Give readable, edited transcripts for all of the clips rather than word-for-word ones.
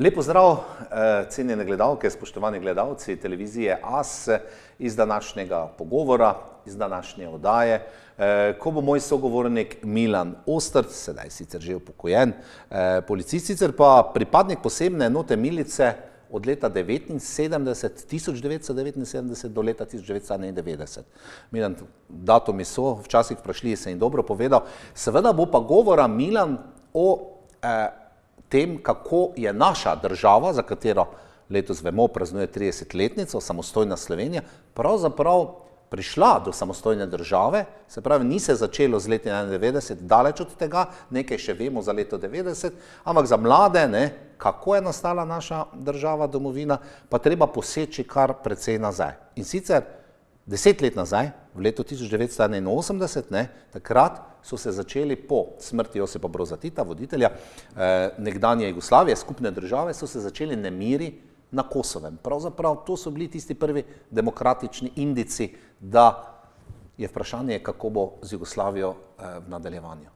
Lep pozdrav, cenjene gledalke, spoštovani gledalci televizije AS iz današnjega pogovora, iz današnje oddaje, ko bo moj sogovornik Milan Ostrc, sedaj sicer že upokojen policist, sicer pa pripadnik posebne enote milice od leta 1979 do leta 1991. Milan, datumi so, včasih vprašljivi, se jim dobro povedal. Seveda bo pa govora, Milan, o tem, kako je naša država, za katero letos vemo, praznuje 30-letnico, samostojna Slovenija, pravzaprav prišla do samostojne države, se pravi, ni se začelo z leti 91, daleč od tega, nekaj še vemo za leto 90, ampak za mlade, kako je nastala naša država, domovina, pa treba poseči kar precej nazaj. In sicer 10 let nazaj, v letu 1981, takrat so se začeli po smrti Josipa Broza Tita, voditelja nekdanje Jugoslavije, skupne države, so se začeli nemiri na Kosovem. Pravzaprav to so bili tisti prvi demokratični indici, da je vprašanje, kako bo z Jugoslavijo v nadaljevanju.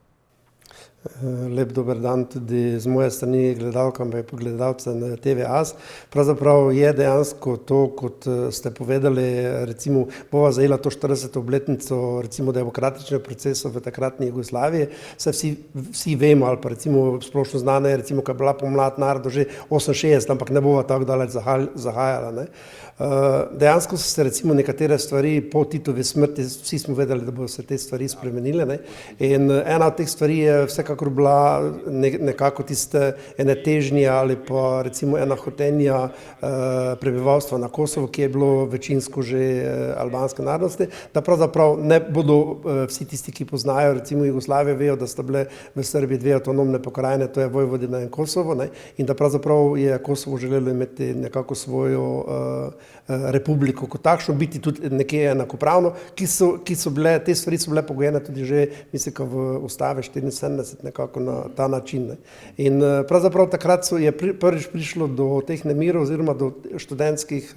Lep dober dan tudi z moje strani gledalkam in pogledalcem na TV AS. Pravzaprav je dejansko to, kot ste povedali, recimo bova zajela to 40. obletnico recimo demokratičnega procesa v takratni Jugoslaviji. Se vsi vemo, ali pa recimo splošno znano je, recimo, ko je bila pomlad narodov že 68, ampak ne bova tako daleč zahajala. Dejansko so se recimo nekatere stvari po Titovi smrti, vsi smo vedeli, da bodo se te stvari spremenile. In ena od teh stvari je vsekakor bila nekako tiste ene težnje ali pa recimo ena hotenja prebivalstva na Kosovo, ki je bilo večinsko že albanske narodnosti, da pravzaprav ne bodo vsi tisti, ki poznajo recimo Jugoslavijo, vejo, da sta bile v Srbiji dve avtonomne pokrajine, to je Vojvodina in Kosovo, in da pravzaprav je Kosovo želelo imeti nekako svojo republiko kot takšno, biti tudi nekje enakopravno, ki so bile, te stvari so bile pogojene tudi že, mislim, v ustave 74 nekako na ta način. In pravzaprav takrat je prvič prišlo do teh nemirov oziroma do študentskih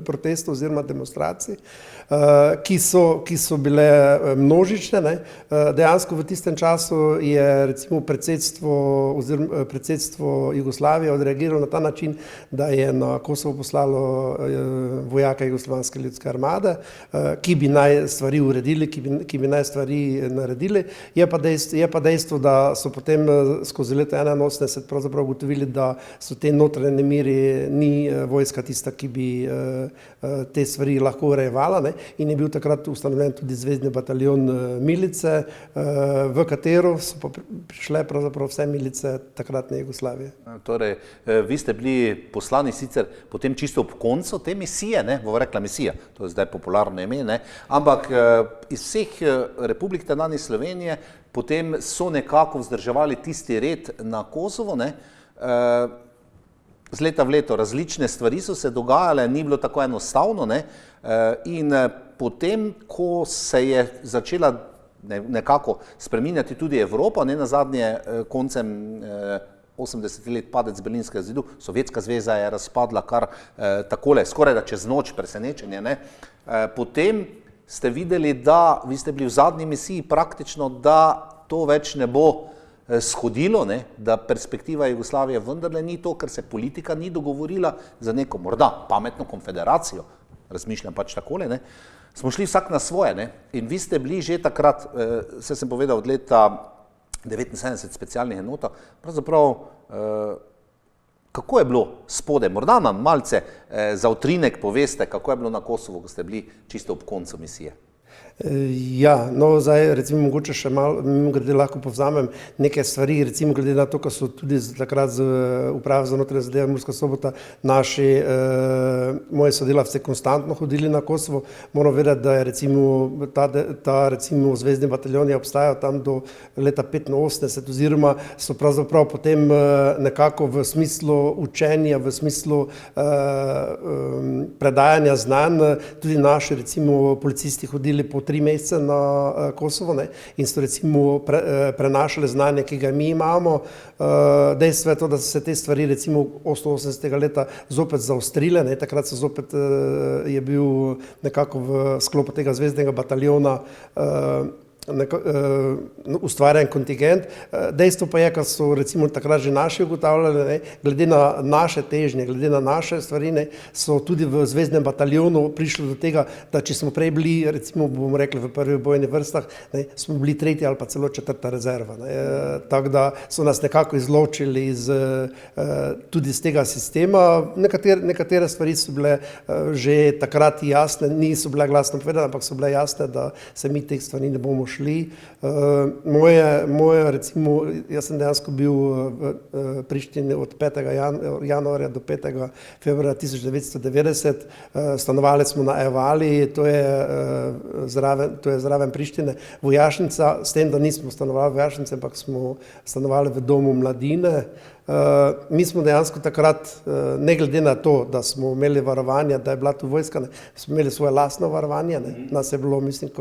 protestov oziroma demonstracij, ki so bile množične. Dejansko v tistem času je recimo predsedstvo Jugoslavije odreagiralo na ta način, da je na Kosovo poslalo vojaka Jugoslovanske ljudske armade, ki bi naj stvari uredili, ki bi naj stvari naredili. Je pa dejstvo, da so potem skozi leto 81 pravzaprav ugotovili, da so te notranje nemiri, ni vojska tista, ki bi te stvari lahko urejevala, in je bil takrat ustanovljen tudi zvezni bataljon milice, v katero so pa prišle pravzaprav vse milice takratne Jugoslavije. Torej, vi ste bili poslani sicer potem čisto ob koncu te misije, bova rekla misija, to je zdaj popularno ime, ampak iz vseh republik tedanje Slovenije potem so nekako vzdrževali tisti red na Kosovo, z leta v leto različne stvari so se dogajale, ni bilo tako enostavno, in potem, ko se je začela nekako spreminjati tudi Evropa, nazadnje koncem 80 let padec Berlinskega zidu, Sovjetska zveza je razpadla kar takole, skoraj da čez noč, presenečenje, potem ste videli, da vi ste bili v zadnji misiji praktično, da to več ne bo shodilo, da perspektiva Jugoslavije vendarle ni to, ker se politika ni dogovorila za neko morda pametno konfederacijo, razmišljam pač takole, smo šli vsak na svoje, in vi ste bili že takrat, se sem povedal, od leta 79 specialnih enota, pravzaprav, kako je bilo spode, morda nam malce za utrinek poveste, kako je bilo na Kosovu, ko ste bili čisto ob koncu misije. Ja, no zdaj recimo mogoče še malo, glede lahko povzamem neke stvari, recimo glede na to, ko so tudi takrat z uprave za notranje zadeve Murska Sobota moji sodelavci konstantno hodili na Kosovo. Moram vedeti, da je recimo ta recimo zvezni bataljon je obstajal tam do leta 85 oziroma so pravzaprav potem nekako v smislu učenja, v smislu predajanja znanj, tudi naši recimo policisti hodili po 3 mesece na Kosovo, in so recimo prenašali znanje, ki ga mi imamo. Dejstvo je to, da so se te stvari recimo 88. leta zopet zaostrile, takrat so zopet je bil nekako v sklopu tega zveznega bataljona ustvarjen kontingent. Dejstvo pa je, kar so recimo takrat že naši ugotavljali, ne, glede na naše težnje, glede na naše stvari, ne, so tudi v zvezdnem bataljonu prišli do tega, da če smo prej bili, recimo bomo rekli v prvih bojnih vrstah, ne, smo bili tretja ali pa celo četrta rezerva. Tako da so nas nekako izločili tudi iz tega sistema. Nekatere stvari so bile že takrat jasne, niso bile glasno povedane, ampak so bile jasne, da se mi teh stvari ne bomo šli. Recimo, jaz sem dejansko bil v Prištini od 5. januarja do 5. februarja 1990, stanovali smo na Evali, to je zraven Prištine, vojašnica, s tem, da nismo stanovali v vojašnici, ampak smo stanovali v domu mladine. Mi smo dejansko takrat, ne glede na to, da smo imeli varovanje, da je bila tu vojska, smo imeli svoje lastno varovanje, nas je bilo, mislim,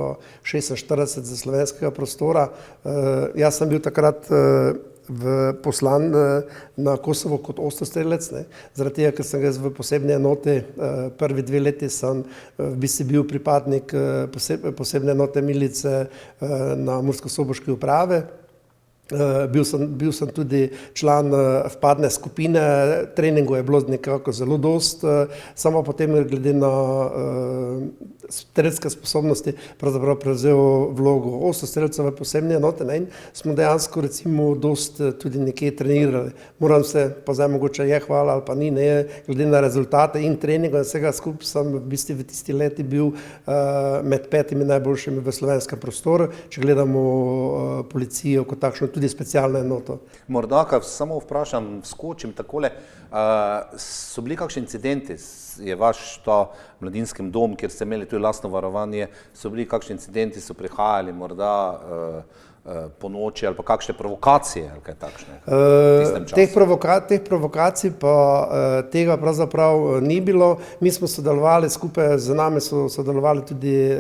46 za slovenskega prostora. Jaz sem bil takrat poslan na Kosovo kot ostrostrelec, zaradi tega, ker sem jaz v posebni enoti, prvi 2 leti sem v bistvu bil pripadnik posebne enote milice na Mursko-Soboški uprave. Bil sem tudi član vpadne skupine, treningov je bilo nekako zelo dost, samo potem glede na strelske sposobnosti pravzaprav prevzel vlogo ostrostrelca v posebni enote, in smo dejansko recimo dost tudi nekje trenirali. Moram se, pa zdaj mogoče je hvala ali pa ni, glede na rezultate in treningov in vsega skupaj sem v bistvu v tisti leti bil med 5 najboljšimi v slovenskem prostoru, če gledamo policijo kot takšno, tudi specialno enoto. Morda, kar samo vprašam, skočim takole, so bili kakšni incidenti, je vaš ta mladinski dom, kjer ste imeli tudi lastno varovanje, so bili kakšni incidenti, so prihajali morda po noči ali pa kakšne provokacije ali kaj takšne v tistem času? Teh provokacij pa tega pravzaprav ni bilo. Mi smo sodelovali skupaj, z nami so sodelovali tudi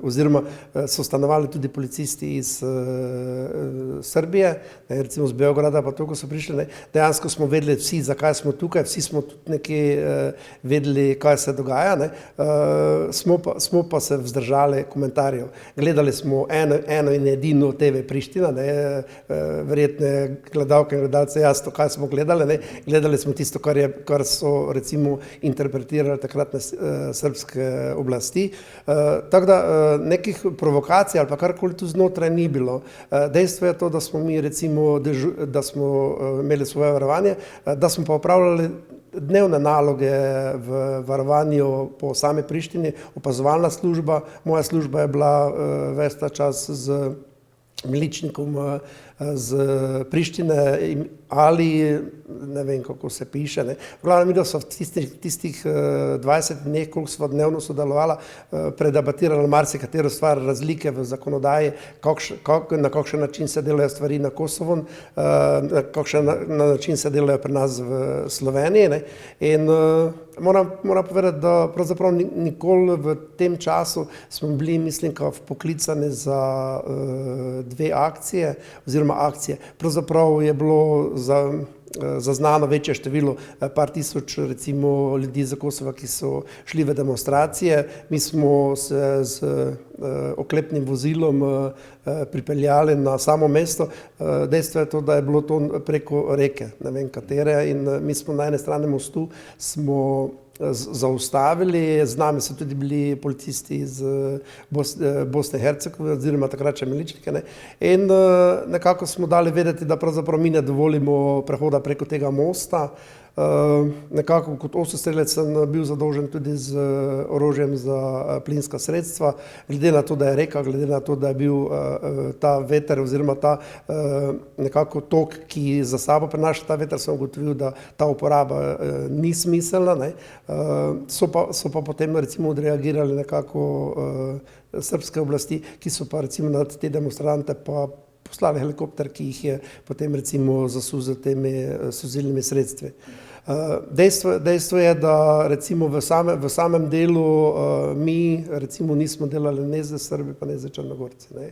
oziroma so stanovali tudi policisti iz Srbije, recimo z Beograda, pa to, ko so prišli, dejansko smo vedeli vsi, zakaj smo tukaj, vsi smo tudi nekje vedeli, kaj se dogaja, smo pa se vzdržali komentarjev. Gledali smo eno in edino TV Priština, verjetne gledalke in gledalce jasno, kaj smo gledali, gledali smo tisto, kar so recimo interpretirali takratne srbske oblasti. Tako da nekih provokacij ali pa karkoli tu znotraj ni bilo. Dejstvo je to, da smo mi recimo, da smo imeli svoje varovanje, da smo pa opravljali dnevne naloge v varovanju po sami Prištini, opazovalna služba. Moja služba je bila ves ta čas z miličnikom z Prištine ali ne vem, kako se piše. V glavnem, da so v tistih 20 dneh, koliko smo dnevno sodelovala, predebatirali marsikatero stvar, razlike v zakonodaji, na kakšen način se delajo stvari na Kosovu, na kakšen način se delajo pri nas v Sloveniji. In moram povedati, da pravzaprav nikoli v tem času smo bili, mislim, vpoklicani za 2 akcije oziroma akcije. Pravzaprav je bilo zaznano večje število, par tisoč recimo ljudi za Kosova, ki so šli v demonstracije. Mi smo se z oklepnim vozilom pripeljali na samo mesto. Dejstvo je to, da je bilo to preko reke, ne vem katere, in mi smo na ene strani mostu smo zaustavili, z nami so tudi bili policisti iz Bosne in Hercegovine oziroma takrat še miličnike, in nekako smo dali vedeti, da pravzaprav mi ne dovolimo prehoda preko tega mosta. Nekako kot ostrostrelec sem bil zadolžen tudi z orožjem za plinska sredstva, glede na to, da je reka, glede na to, da je bil ta veter oziroma ta nekako tok, ki za sabo prinaša ta veter, sem ugotovil, da ta uporaba ni smiselna. So pa potem recimo odreagirali nekako srbske oblasti, ki so pa recimo nad te demonstrante pa poslali helikopter, ki jih je potem recimo zasul z temi solzivnimi sredstvi. Dejstvo je, da recimo v samem delu mi recimo nismo delali ne za Srbi, pa ne za Črnogorci. Ne.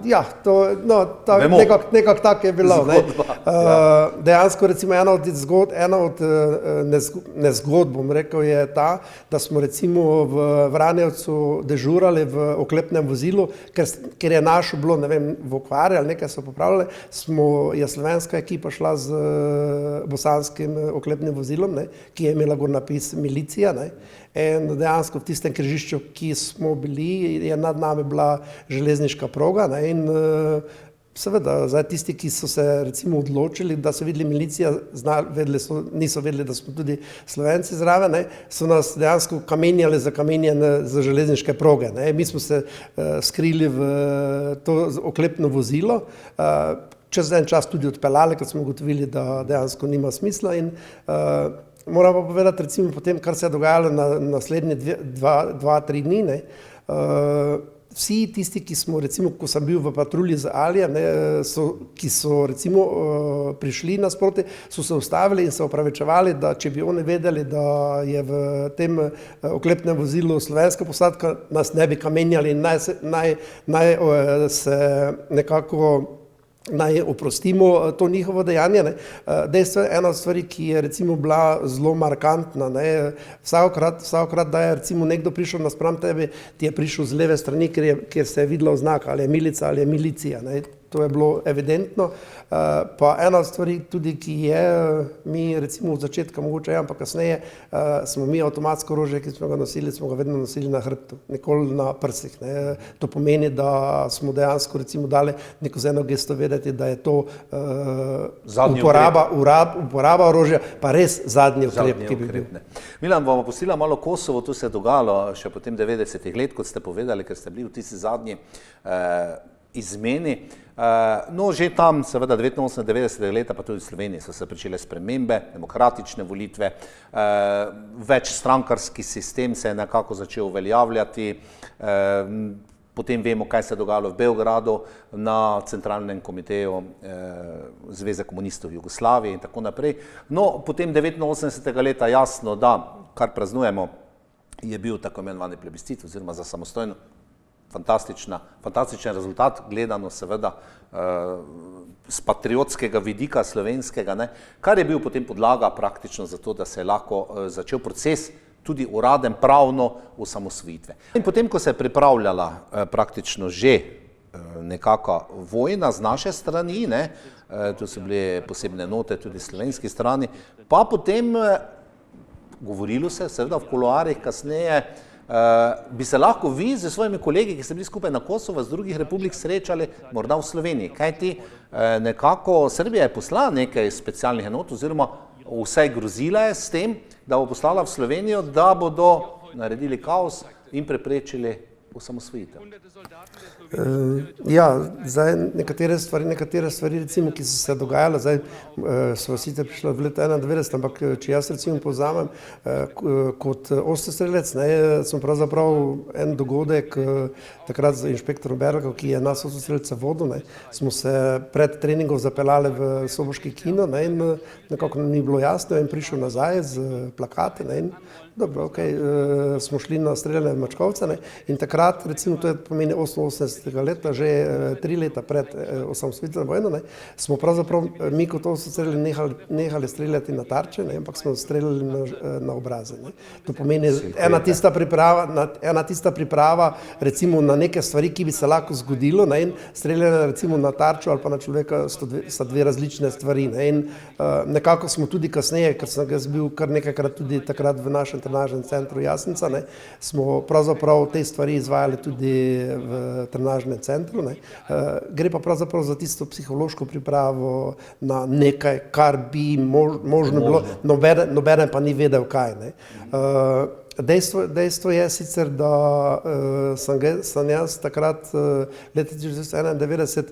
Ja, to, no, nekako tako je bilo. Ne. Dejansko recimo ena od nezgod, bom rekel, je ta, da smo recimo v Vranjevcu dežurali v oklepnem vozilu, ker je našo bilo, ne vem, v okvari ali nekaj so popravljali, je slovenska ekipa šla z bosanskim oklepnim vozilom, ne, ki je imela gor napis milicija. Ne. In dejansko v tistem križišču, ki smo bili, je nad nami bila železniška proga. Ne, in seveda, zdaj tisti, ki so se recimo odločili, da so videli milicija, niso vedeli, da smo tudi Slovenci zraven, ne, so nas dejansko kamenjali za kamenjanje za železniške proge. Ne. Mi smo se skrili v to oklepno vozilo, čez en čas tudi odpeljali, ker smo ugotovili, da dejansko nima smisla. In moram pa povedati, recimo potem, kar se je dogajalo na naslednje 2-3 dni, ne, vsi tisti, ki smo recimo, ko sem bil v patrulji z Alija, ne, ki so recimo prišli nasproti, so se ustavili in se opravičevali, da če bi oni vedeli, da je v tem oklepnem vozilu slovenska posadka, nas ne bi kamenjali in naj se nekako naj oprostimo to njihovo dejanje. Ne. Dejstvo je ena od stvari, ki je recimo bila zelo markantna. Ne. Vsakokrat, da je recimo nekdo prišel naspram tebe, ti je prišel z leve strani, kjer se je videla oznaka, ali je milica ali je milicija. Ne. To je bilo evidentno. Pa ena od stvari tudi, ki je, mi recimo od začetka mogoče, ampak kasneje, smo mi avtomatsko orožje, ki smo ga nosili, smo ga vedno nosili na hrbtu, nikoli na prsih. Ne. To pomeni, da smo dejansko recimo dali neko z eno gesto vedeti, da je to uporaba orožja, pa res zadnji ukrep, ki bi bil. Milan, bomo pustila malo Kosovo, to se je dogajalo še potem 90-ih let, kot ste povedali, ker ste bili v tisti zadnji izmeni. No, že tam, seveda 89-90 leta, pa tudi v Sloveniji so se pričele spremembe, demokratične volitve, večstrankarski sistem se je nekako začel uveljavljati, potem vemo, kaj se je dogajalo v Beogradu na centralnem komiteju Zveze komunistov Jugoslavije in tako naprej. No, potem 89. leta jasno, da kar praznujemo, je bil tako imenovani plebiscit oziroma za samostojno fantastičen rezultat, gledano seveda z patriotskega vidika slovenskega, ne, kar je bil potem podlaga praktično za to, da se je lahko začel proces tudi uraden pravno osamosvojitve. In potem, ko se je pripravljala praktično že nekaka vojna z naše strani, ne, tu so bile posebne note tudi slovenski strani, pa potem govorilo se seveda v kuloarjih kasneje, bi se lahko vi z svojimi kolegi, ki ste bili skupaj na Kosovo, z drugih republik srečali morda v Sloveniji. Kajti nekako Srbija je poslala nekaj specialnih enot oziroma vsaj grozila je s tem, da bo poslala v Slovenijo, da bodo naredili kaos in preprečili osamosvojitev. Ja, zdaj nekatere stvari recimo, ki so se dogajale, zdaj so sicer prišle v letu 91, ampak če jaz recimo povzamem, kot ostrostrelec, ne, sem pravzaprav en dogodek takrat z inšpektorom Bergom, ki je nas ostrostrelca vodil, ne, smo se pred treningom zapeljali v soboški kino, ne, in nekako ni bilo jasno in prišel nazaj z plakate, ne, in dobro, smo šli na streljanje Mačkovca, ne, in takrat, recimo, to je pomeni 88. leta, že 3 leta pred osamosvojitveno vojno, ne, smo pravzaprav mi kot ostrostrelci nehali streljati na tarče, ne, ampak smo streljali na obraze. Ne. To pomeni ena tista priprava recimo na neke stvari, ki bi se lahko zgodilo, ne, in streljanje recimo na tarčo ali pa na človeka sta dve različne stvari. Ne, in nekako smo tudi kasneje, ker sem jaz bil kar nekajkrat tudi takrat v našem trenažnem centru Jasnica, ne, smo pravzaprav te stvari izvajali tudi v trenažnem centru. Ne. Gre pa pravzaprav za tisto psihološko pripravo na nekaj, kar bi možno bilo, nobeden pa ni vedel kaj. Ne. Dejstvo je sicer, da sem jaz takrat, leta 1991,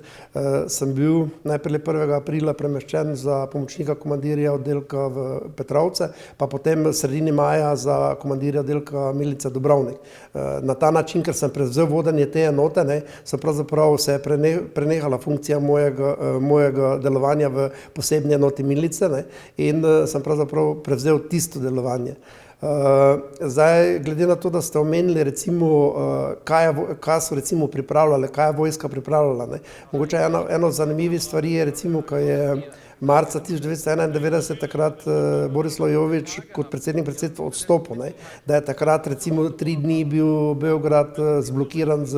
sem bil najprej 1. aprila premeščen za pomočnika komandirja oddelka v Petrovce, pa potem sredini maja za komandirja oddelka milice Dobrovnik. Na ta način, ker sem prevzel vodenje te enote, se pravzaprav se je prenehala funkcija mojega delovanja v posebni enoti milice, in sem pravzaprav prevzel tisto delovanje. Zdaj, glede na to, da ste omenili recimo, kaj so recimo pripravljali, kaj je vojska pripravljala, mogoče eno zanimivih stvari je recimo, ko je marca 1991 takrat Borislav Jovič kot predsednik predsedstva odstopil, da je takrat recimo 3 dni bil Beograd zblokiran z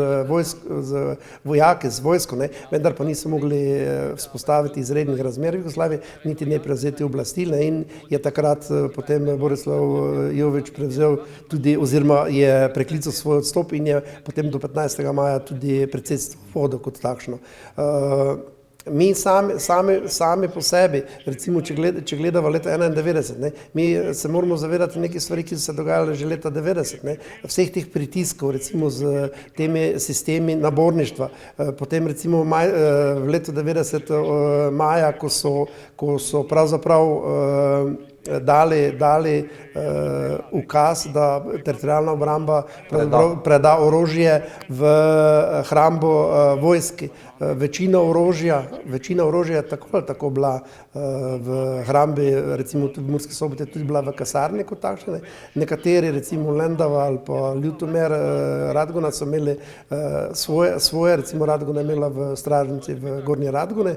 vojaki, z vojsko, vendar pa niso mogli vzpostaviti izrednih razmer v Jugoslaviji, niti ne prevzeti oblasti, in je takrat potem Borislav Jovič prevzel tudi, oziroma je preklical svoj odstop in je potem do 15. maja tudi predsedstvo vodil kot takšno. Mi sami po sebi, recimo, če gledamo leta 91, mi se moramo zavedati nekaj stvari, ki so se dogajale že leta 90, vseh teh pritiskov, recimo z temi sistemi naborništva. Potem recimo v letu 90 maja, ko so pravzaprav dali ukaz, da teritorialna obramba preda orožje v hrambo vojski. Večina orožja je tako bila v hrambi, recimo tudi v Murski Soboti, tudi bila v kasarni kot takšne. Nekateri, recimo Lendava ali pa Ljutomer, Radgona so imeli svoje, recimo Radgona je imela v stražnici v Gornji Radgone.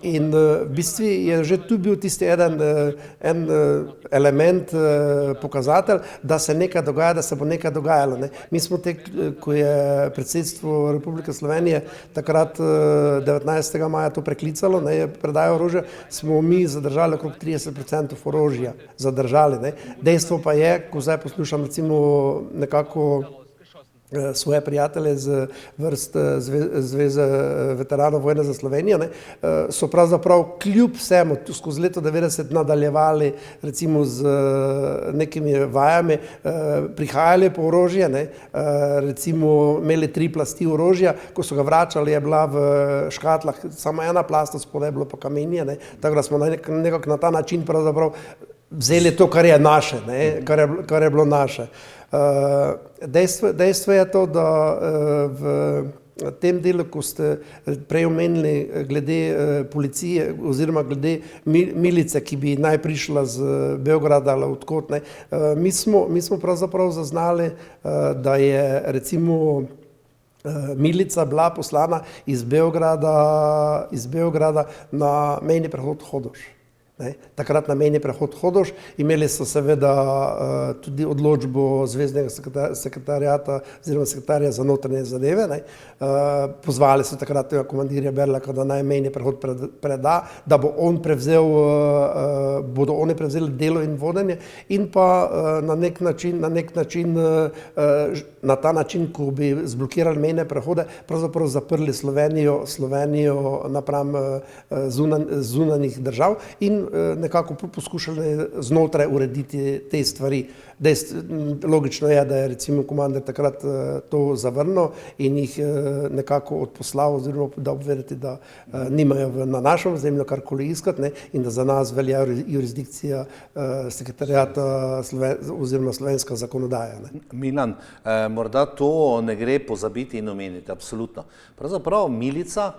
In v bistvu je že tu bil tisti en element, pokazatelj, da se nekaj dogaja, da se bo nekaj dogajalo. Mi smo ko je predsedstvo Republike Slovenije takrat 19. maja to preklicalo, je predajo orožja, smo mi zadržali okrog 30% orožja. Zadržali. Dejstvo pa je, ko zdaj poslušam recimo nekako svoje prijatelje z vrst Zveze veteranov vojne za Slovenijo, so pravzaprav kljub vsemu skozi leto 90 nadaljevali recimo z nekimi vajami, prihajali po orožje, recimo imeli 3 plasti orožja, ko so ga vračali, je bila v škatlah samo ena plast, spodaj je bilo pa kamenje, tako da smo nekako na ta način pravzaprav vzeli to, kar je naše, kar je bilo naše. Dejstvo je to, da v tem delu, ko ste prej omenili glede policije oziroma glede milice, ki bi naj prišla z Beograda ali odkot, mi smo pravzaprav zaznali, da je recimo milica bila poslana iz Beograda na mejni prehod Hodoš. Takrat na mejni prehod Hodoš, imeli so seveda tudi odločbo zveznega sekretarjata oziroma sekretarja za notranje zadeve, pozvali so takrat komandirja Berlaka, da naj mejni prehod preda, da bodo oni prevzeli delo in vodenje in pa na ta način, ko bi zblokirali mejne prehode, pravzaprav zaprli Slovenijo napram zunanjih držav in nekako poskušali znotraj urediti te stvari. Logično je, da je recimo komandir takrat to zavrnil in jih nekako odposlal oziroma da obvedeti, da nimajo na našem ozemlju karkoli iskati in da za nas velja jurisdikcija sekretarijata oziroma slovenska zakonodaja. Milan, morda to ne gre pozabiti in omeniti, absolutno. Pravzaprav milica,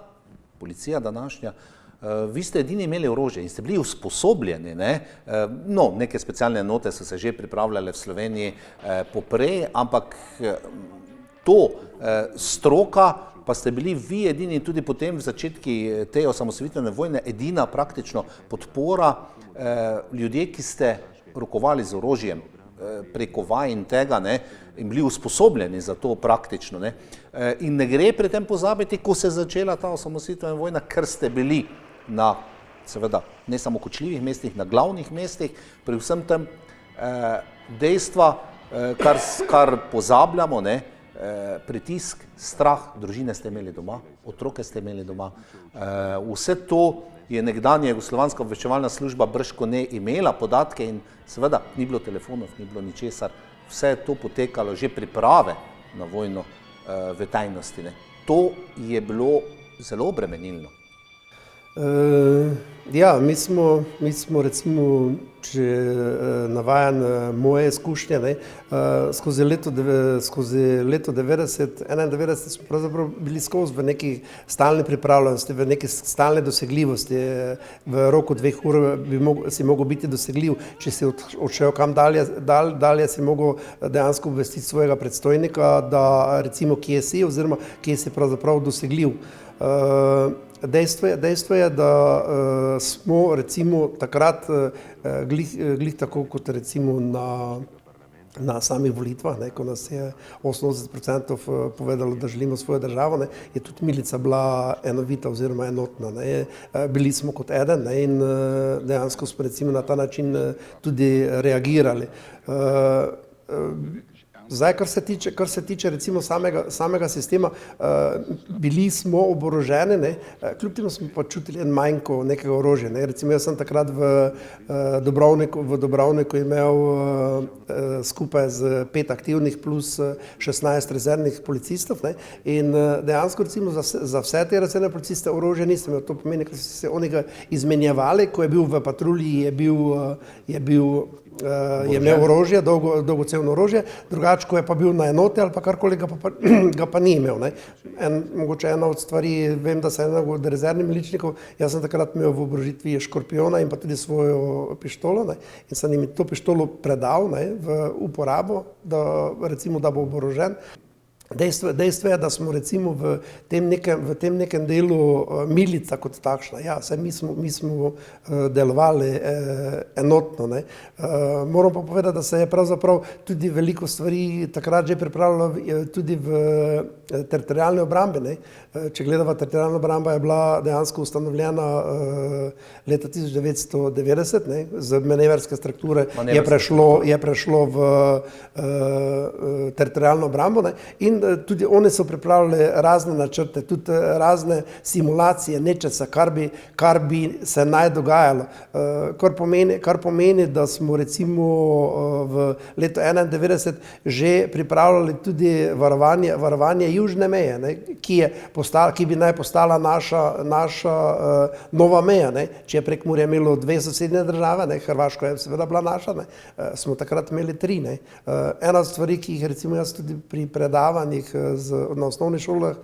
policija današnja, vi ste edini imeli orožje in ste bili usposobljeni, neke specialne enote so se že pripravljale v Sloveniji poprej, ampak to stroka pa ste bili vi edini tudi potem v začetki te osamosvojitvene vojne, edina praktično podpora, ljudje, ki ste rokovali z orožjem preko vaj in tega, in bili usposobljeni za to praktično. In ne gre pri tem pozabiti, ko se je začela ta osamosvojitvena vojna, ker ste bili na, seveda, ne samo kočljivih mestih, na glavnih mestih, pri vsem tem dejstva, kar pozabljamo, pritisk, strah, družine ste imeli doma, otroke ste imeli doma. Vse to je nekdanja Jugoslovanska obveščevalna služba bržkone imela podatke in seveda ni bilo telefonov, ni bilo ničesar. vse je to potekalo, že priprave na vojno v tajnosti. Ne. To je bilo zelo obremenilno. Ja, mi smo recimo, če navajam moje izkušnje, ne, skozi leto 90, 91 smo pravzaprav bili skozi v neki stalni pripravljenosti, v neki stalne dosegljivosti. V roku 2 ur si mogel biti dosegljiv, če si odšel kam dalje si mogel dejansko obvestiti svojega predstojnika, da recimo kje si oziroma kje si pravzaprav dosegljiv. Dejstvo je, da smo recimo takrat glih tako kot recimo na samih volitvah, ne, ko nas je 88% povedalo, da želimo svojo državo, ne, je tudi milica bila enovita oziroma enotna. Ne. Bili smo kot eden, ne, in dejansko smo recimo na ta način tudi reagirali. Zdaj, kar se tiče recimo samega sistema, bili smo oboroženi, ne, kljub temu smo pa čutili en manjko nekega orožja. Ne. Recimo jaz sem takrat v Dobrovniku imel skupaj z 5 aktivnih plus 16 rezervnih policistov, ne, in dejansko recimo za vse te rezervne policiste orožje nisem imel. To pomeni, ker so se oni ga izmenjevali, ko je bil v patrulji, je imel orožje, dolgocevno orožje, drugače, ko je pa bil na enoti ali pa karkoli, ga pa ni imel. Ne. Mogoče ena od stvari, vem, da se ena od rezervnih miličnikov, jaz sem takrat imel v oborožitvi škorpiona in pa tudi svojo pištolo, ne, in sem jim to pištolo predal, ne, v uporabo, da recimo, da bo oborožen. Dejstvo je, da smo recimo v tem nekem delu milica kot takšna, ja, saj mi smo delovali enotno, ne. Moram pa povedati, da se je pravzaprav tudi veliko stvari takrat že pripravljalo tudi v teritorialni obrambi, ne. Če gledava, teritorialna obramba je bila dejansko ustanovljena leta 1990, ne, z manevrske strukture je prešlo v teritorialno obrambo, ne, in tudi oni so pripravljali razne načrte, tudi razne simulacije nečesa, kar bi se naj dogajalo. Kar pomeni, da smo recimo v letu 91 že pripravljali tudi varovanje južne meje, ne, ki bi naj postala naša nova meja. Ne. Če je Prekmurje imelo 2 sosednje države, ne, Hrvaška je seveda bila naša, ne, smo takrat imeli 3. Ne. Ena od stvari, ki jih recimo jaz tudi pri predavanjih na osnovnih šolah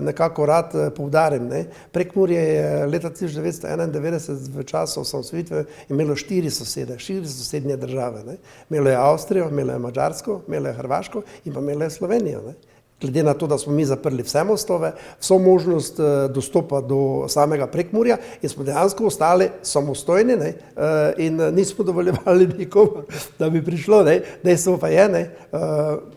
nekako rad poudarim. Ne. Prekmurje je leta 1991 v času osamosvojitve imelo 4 sosednje države. Ne. Imelo je Avstrijo, imelo je Madžarsko, imelo je Hrvaško in pa imelo je Slovenijo. Ne. Glede na to, da smo mi zaprli vse mostove, vso možnost dostopa do samega Prekmurja in smo dejansko ostali samostojni, ne, in nismo dovoljevali nikomu, da bi prišlo. Ne. Dejstvo pa je, ne,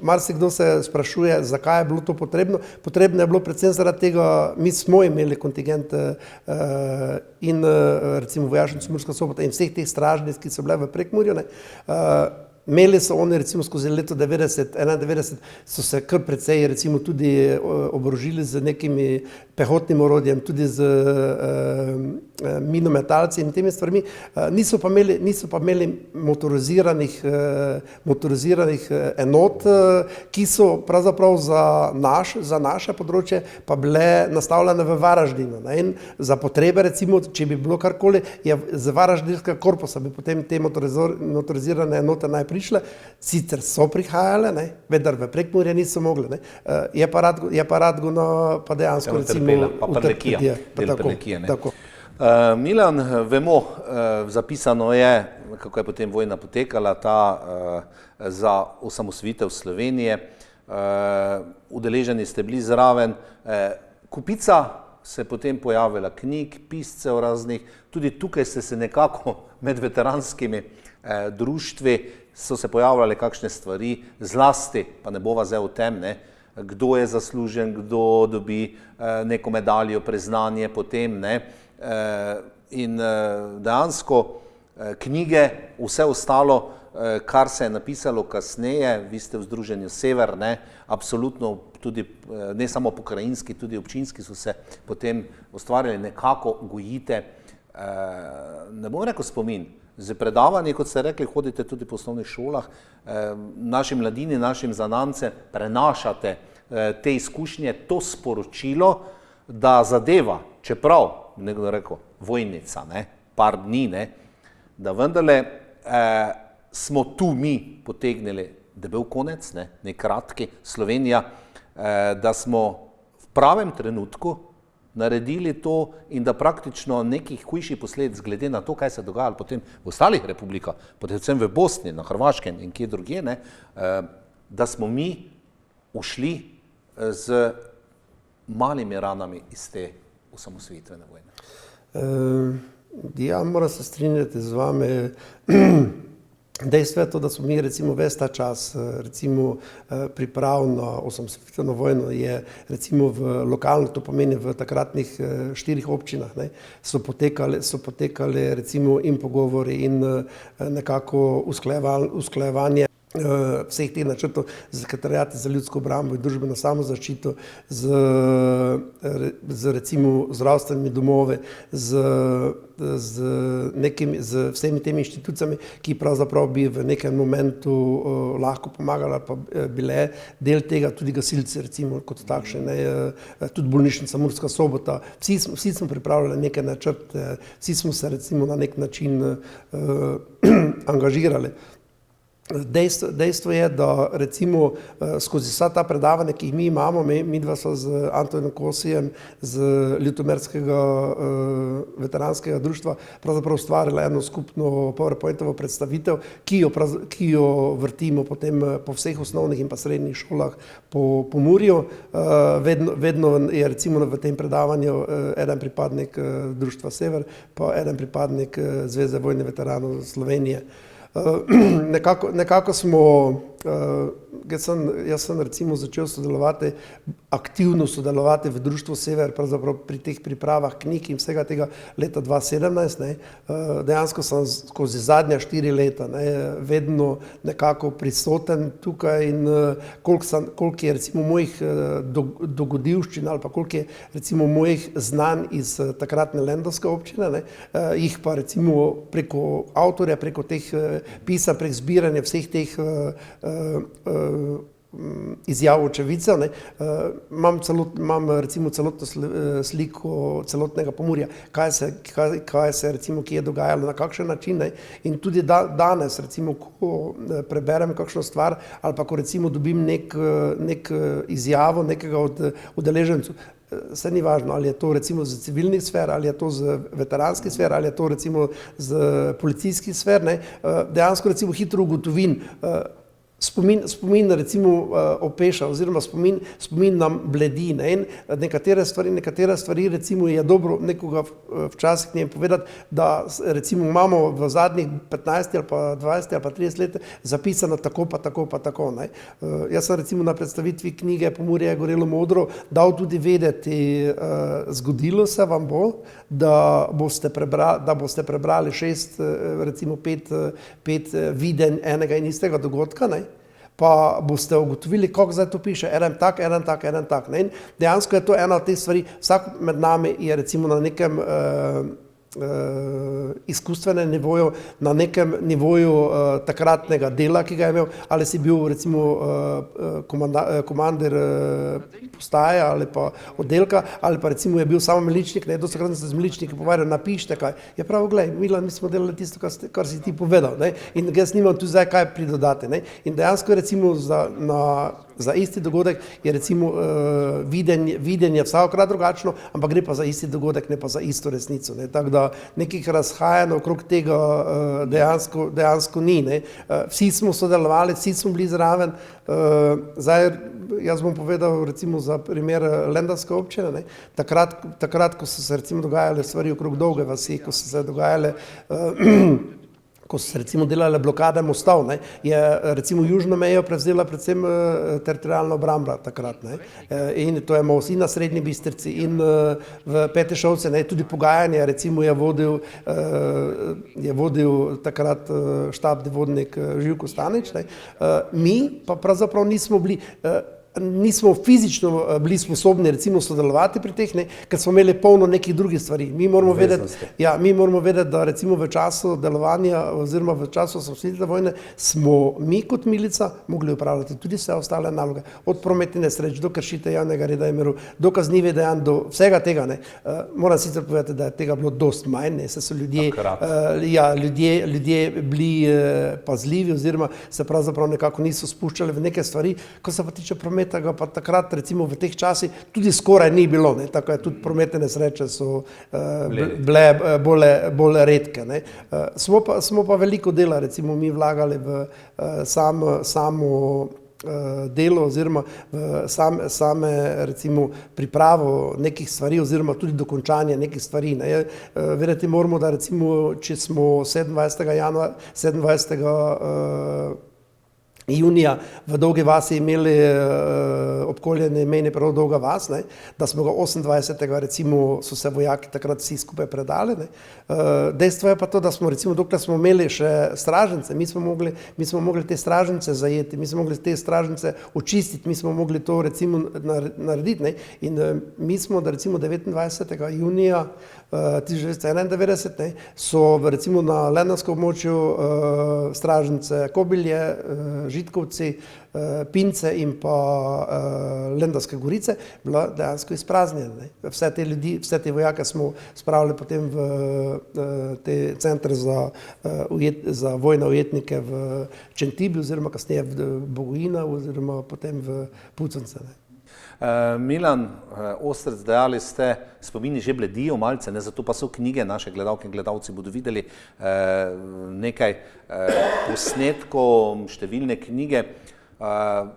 marsikdo se sprašuje, zakaj je bilo to potrebno. Potrebno je bilo predvsem zaradi tega, mi smo imeli kontingent in recimo vojašnic Murska Sobota in vseh teh stražnic, ki so bile v Prekmurju, ne. Imeli so oni recimo skozi leto 91 so se kar precej recimo tudi oborožili z nekimi pehotnim orodjem, tudi z minometalci in temi stvarmi. Niso pa imeli motoriziranih enot, ki so pravzaprav za naše področje pa bile nastavljene v Varaždinu. Ne? In za potrebe recimo, če bi bilo karkoli, je z Varaždinskega korpusa bi potem te motorizirane enote naj prišle, sicer so prihajale, ne, vendar v Prekmurje niso mogle. Ne. Je pa Radgona pa dejansko recimo utrpela, del Prlekije. Milan, vemo, zapisano je, kako je potem vojna potekala, za osamosvojitev Slovenije. Udeleženi ste bili zraven. Kupica se je potem pojavila knjig, piscev raznih. Tudi tukaj ste se nekako med veteranskimi društvi so se pojavljale kakšne stvari, zlasti, pa ne bova zdaj o tem, ne, kdo je zaslužen, kdo dobi neko medaljo, priznanje potem, ne, in dejansko knjige, vse ostalo, kar se je napisalo kasneje, vi ste v Združenju Sever, ne, absolutno tudi, ne samo pokrajinski, tudi občinski so se potem ustvarjali, nekako gojite, ne bom rekel spomin, z predavanji, kot ste rekli, hodite tudi po osnovnih šolah, naši mladini, našim zanamcem prenašate te izkušnje, to sporočilo, da zadeva, čeprav, nekdo rekel, vojnica, ne, par dni, ne, da vendarle smo tu mi potegnili debel konec, ne kratki, Slovenija, da smo v pravem trenutku naredili to in da praktično nekih hujših posledic glede na to, kaj se je dogajalo potem v ostalih republikah, predvsem v Bosni, na Hrvaškem in kje drugje, ne, da smo mi ušli z malimi ranami iz te osamosvojitvene vojne. Ja, moram se strinjati z vami. Dejstvo je to, da smo mi recimo ves ta čas recimo priprav na osamosvojitveno vojno je recimo v lokalno, to pomeni v takratnih 4 občinah, ne, so potekali recimo in pogovori in nekako usklajevanje vseh teh načrtov z Sekretariatom za ljudsko obrambo in družbeno samozaščito, z recimo zdravstvenimi domovi, z vsemi temi inštitucijami, ki pravzaprav bi v nekem momentu lahko pomagala, pa bile del tega tudi gasilci, recimo kot takšne, tudi bolnišnica Murska Sobota. Vsi smo pripravljali neke načrte, vsi smo se recimo na nek način angažirali. Dejstvo je, da recimo skozi vsa ta predavanja, ki jih mi imamo, mi dva sva z Antonom Kosijem z Ljutomerskega veteranskega društva pravzaprav ustvarila eno skupno PowerPointovo predstavitev, ki jo vrtimo potem po vseh osnovnih in pa srednjih šolah po Pomurju. Vedno je recimo v tem predavanju eden pripadnik društva Sever, pa eden pripadnik Zveze vojnih veteranov Slovenije. Nekako smo, jaz sem recimo začel aktivno sodelovati v društvu Sever, pravzaprav pri teh pripravah knjig in vsega tega leta 2017, ne. Dejansko sem skozi zadnja 4 leta, ne, vedno nekako prisoten tukaj in koliko je recimo mojih dogodivščin ali pa koliko je recimo mojih znanj iz takratne lendavske občine, ne, jih pa recimo preko avtorja, preko teh pisem, prek zbiranja vseh teh izjav očevidcev, imam recimo celotno sliko celotnega Pomurja, kaj se recimo kje je dogajalo, na kakšen način, ne? In tudi danes recimo, ko preberem kakšno stvar ali pa ko recimo dobim nek izjavo nekega od udeležencev, se ni važno, ali je to recimo z civilnih sfer, ali je to z veteranskih sfer, ali je to recimo z policijskih sfer, ne? Dejansko recimo hitro ugotovim, spomin recimo opeša oziroma spomin nam bledi, ne? In nekatere stvari recimo je dobro nekoga včasih njem povedati, da recimo imamo v zadnjih 15 ali pa 20 ali pa 30 let zapisano tako pa tako pa tako, ne? Jaz sem recimo na predstavitvi knjige Pomurje je gorelo modro dal tudi vedeti, zgodilo se vam bo, da boste prebrali 6, recimo 5 videnj enega in istega dogodka, ne? Pa boste ugotovili, kako zdaj to piše, eden tak, ne? In dejansko je to ena od teh stvari, vsak med nami je recimo na nekem izkustvenem nivoju, na nekem nivoju takratnega dela, ki ga je imel, ali si bil recimo komandir postaje ali pa oddelka, ali pa recimo je bil samo miličnik, ne, dosti krat se z miličniki pogovarjal, napišite kaj. Je prav, glej, Milan, mi smo delali tisto, kar si ti povedal, ne, in jaz nimam tu zdaj kaj pridodati, ne, in dejansko recimo za isti dogodek je recimo videnje vsakokrat drugačno, ampak gre pa za isti dogodek, ne pa za isto resnico, ne, tako da nekih razhajanj okrog tega dejansko ni, ne. Vsi smo sodelovali, vsi smo bili zraven, zdaj jaz bom povedal recimo za primer lendavske občine, ne. Takrat, ko so se recimo dogajale stvari okrog Dolge vasi, ko so se dogajale ko so se recimo delale blokade mostov, ne, je recimo južno mejo prevzela predvsem teritorialna obramba takrat, ne, in to je most in na Srednji Bistrici in v Petišovce, ne, tudi pogajanje recimo je vodil takrat štabni vodnik Živko Stanič, ne, mi pa pravzaprav nismo bili, nismo fizično bili sposobni recimo sodelovati pri teh, ne, ker smo imeli polno nekih drugih stvari. Mi moramo vedeti, da recimo v času delovanja oziroma v času osamosvojitvene vojne smo mi kot milica mogli upravljati tudi vse ostale naloge, od prometnih nesreč do kršitev javnega reda in miru, do kaznivih dejanj, do vsega tega. Ne. Moram sicer povedati, da je tega bilo dosti manj, ne, se so ljudje bili pazljivi oziroma se pravzaprav nekako niso spuščali v neke stvari, ko se pa tiče prometa, ga pa takrat recimo v teh časih tudi skoraj ni bilo, ne, tako je tudi prometne nesreče so bile bolj redke, ne. Smo pa veliko dela recimo mi vlagali v samo delo oziroma same recimo pripravo nekih stvari oziroma tudi dokončanje nekih stvari. Vedeti moramo, da recimo, če smo 27. junija v Dolgi vasi imeli obkoljene mejne prehod Dolga vas, ne, da smo ga 28. recimo so se vojaki takrat vsi skupaj predali. Ne. Dejstvo je pa to, da smo recimo, dokler smo imeli še stražnice, mi smo mogli te stražnice zajeti, mi smo mogli te stražnice očistiti, mi smo mogli to recimo narediti. Ne. In mi smo, da recimo 29. junija 1991, ne, so recimo na lendavskem območju stražnice Kobilje, Žitkovci, Pince in pa Lendavske Gorice bila dejansko izpraznjena. Vse te ljudi, vse te vojake smo spravili potem v te centre za vojne ujetnike v Čentibi oziroma kasneje v Bogojina oziroma potem v Puconce. Milan Ostrc, dejali ste, spomini že bledijo malce, ne, zato pa so knjige, naše gledalke in gledalci bodo videli nekaj posnetkov, številne knjige.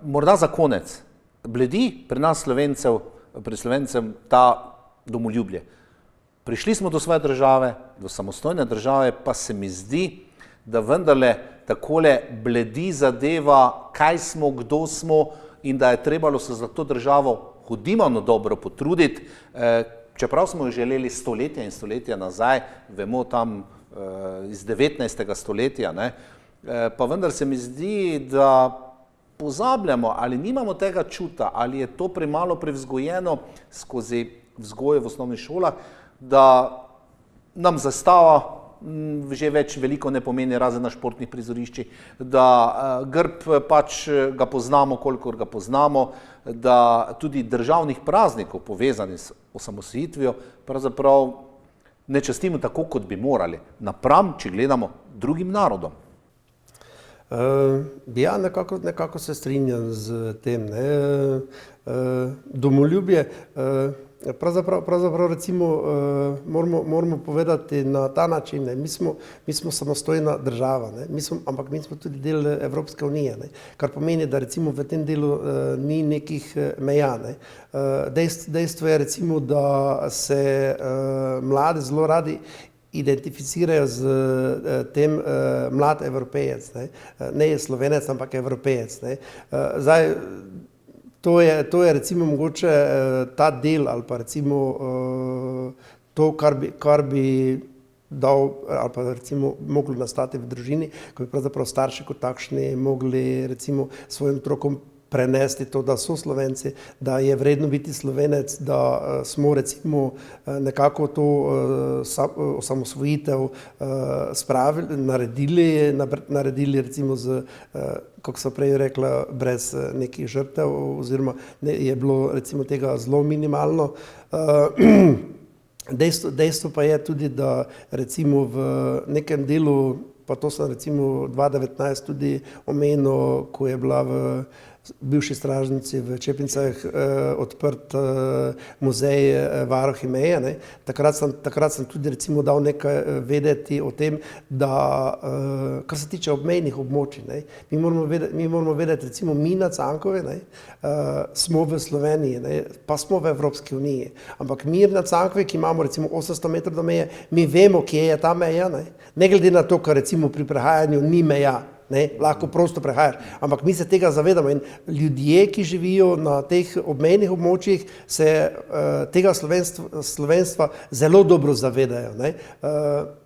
Morda za konec, bledi pri nas pri Slovencem ta domoljubje. Prišli smo do svoje države, do samostojne države, pa se mi zdi, da vendarle takole bledi zadeva, kaj smo, kdo smo, in da je trebalo se za to državo hudimano dobro potruditi, čeprav smo jo želeli stoletja in stoletja nazaj, vemo tam iz 19. stoletja, ne, pa vendar se mi zdi, da pozabljamo ali nimamo tega čuta, ali je to premalo prevzgojeno skozi vzgoje v osnovnih šolah, da nam zastava že več veliko ne pomeni, razen na športnih prizoriščih, da grb pač ga poznamo, kolikor ga poznamo, da tudi državnih praznikov povezanih s osamosvojitvijo pravzaprav ne častimo tako, kot bi morali, napram, če gledamo drugim narodom. Ja, nekako se strinjam z tem, ne. Domoljubje, pravzaprav recimo moramo povedati na ta način, ne. Mi smo samostojna država, ne. Ampak mi smo tudi del Evropske unije, ne. Kar pomeni, da recimo v tem delu ni nekih meja, ne. Dejstvo je recimo, da se mladi zelo radi identificirajo z tem mlad Evropejec, ne. Ne je Slovenec, ampak Evropejec, ne. Zdaj, to je recimo mogoče ta del ali pa recimo to, kar bi dal ali pa recimo moglo nastati v družini, ko bi pravzaprav starši kot takšni mogli recimo svojim otrokom prenesti to, da so Slovenci, da je vredno biti Slovenec, da smo recimo nekako to osamosvojitev naredili recimo z, kako so prej rekla, brez nekih žrtev oziroma je bilo recimo tega zelo minimalno. Dejstvo pa je tudi, da recimo v nekem delu, pa to sem recimo 2019 tudi omenil, ko je bila v bivši stražnici v Čepincah odprt muzej varuhi meje, ne. Takrat sem tudi recimo dal nekaj vedeti o tem, da kar se tiče obmejnih območij, ne, mi moramo vedeti recimo mi na Cankovi, ne, smo v Sloveniji, ne, pa smo v Evropski uniji, ampak mi na Cankovi, ki imamo recimo 800 metrov do meje, mi vemo, kje je ta meja, ne glede na to, kar recimo pri prehajanju ni meja. ne, lahko prosto prehajaš. Ampak mi se tega zavedamo in ljudje, ki živijo na teh obmejnih območjih, se tega slovenstva zelo dobro zavedajo.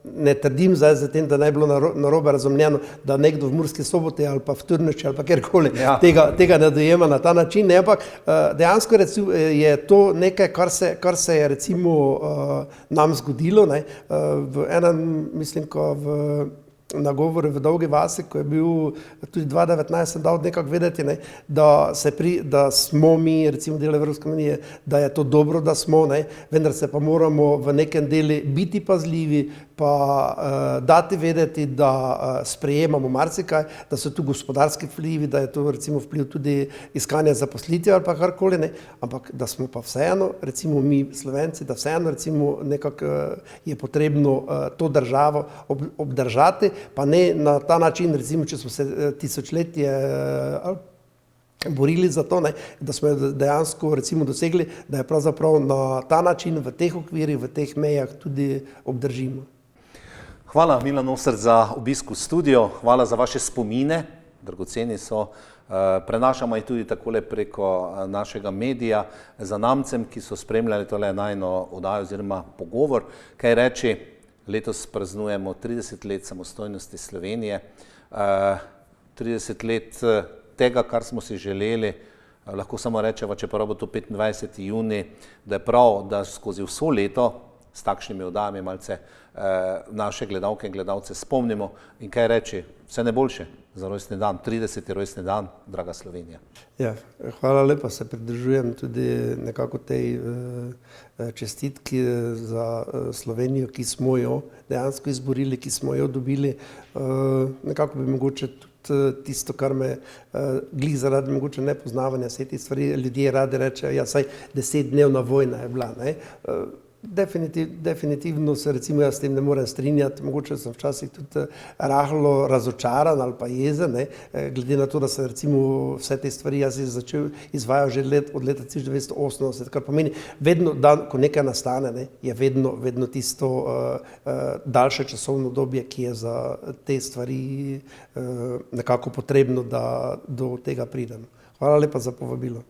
Ne trdim zdaj za tem, da ne bi bilo narobe razumljeno, da nekdo v Murski Soboti ali pa v Turnešči ali pa kjerkoli tega ne dojema na ta način, ne, ampak dejansko je to nekaj, kar se je recimo nam zgodilo, ne, v enem, mislim, ko na govoru v Dolgi vasi, ko je bil tudi 2019, sem dal nekako vedeti, ne, da smo mi, recimo del Evropske unije, da je to dobro, da smo, ne, vendar se pa moramo v nekem delu biti pazljivi, pa dati vedeti, da sprejemamo marsikaj, da so tu gospodarski vplivi, da je to recimo vpliv tudi iskanja zaposlitve ali pa karkoli, ne, ampak da smo pa vseeno, recimo mi Slovenci, da vseeno recimo nekako je potrebno to državo obdržati, pa ne na ta način, recimo, če smo se tisočletje borili za to, ne, da smo dejansko recimo dosegli, da je pravzaprav na ta način v teh okvirih, v teh mejah tudi obdržimo. Hvala, Milan Osert, za obisk v studio, hvala za vaše spomine, dragoceni so. Prenašamo jih tudi takole preko našega medija zanamcem, ki so spremljali tole najino oddajo oziroma pogovor. Kaj reči, letos praznujemo 30 let samostojnosti Slovenije, 30 let tega, kar smo si želeli, lahko samo rečemo, čeprav bo to 25. junij, da je prav, da skozi vso leto s takšnimi oddajami malce naše gledalke in gledalce spomnimo in kaj reči, vse najboljše za rojstni dan, 30. rojstni dan, draga Slovenija. Ja, hvala lepa, se pridružujem tudi nekako tej čestitki za Slovenijo, ki smo jo dejansko izborili, ki smo jo dobili. Nekako bi mogoče tudi tisto, kar me glih zaradi mogoče nepoznavanja vseh tih stvari, ljudje radi rečejo, ja, saj 10-dnevna vojna je bila, ne. Definitivno se recimo jaz s tem ne morem strinjati, mogoče sem včasih tudi rahlo razočaran ali pa jezen, ne, glede na to, da se recimo vse te stvari jaz začel izvajati že od leta 1980, kar pomeni vedno dan, ko nekaj nastane, ne, je vedno tisto daljše časovno obdobje, ki je za te stvari nekako potrebno, da do tega pridemo. Hvala lepa za povabilo.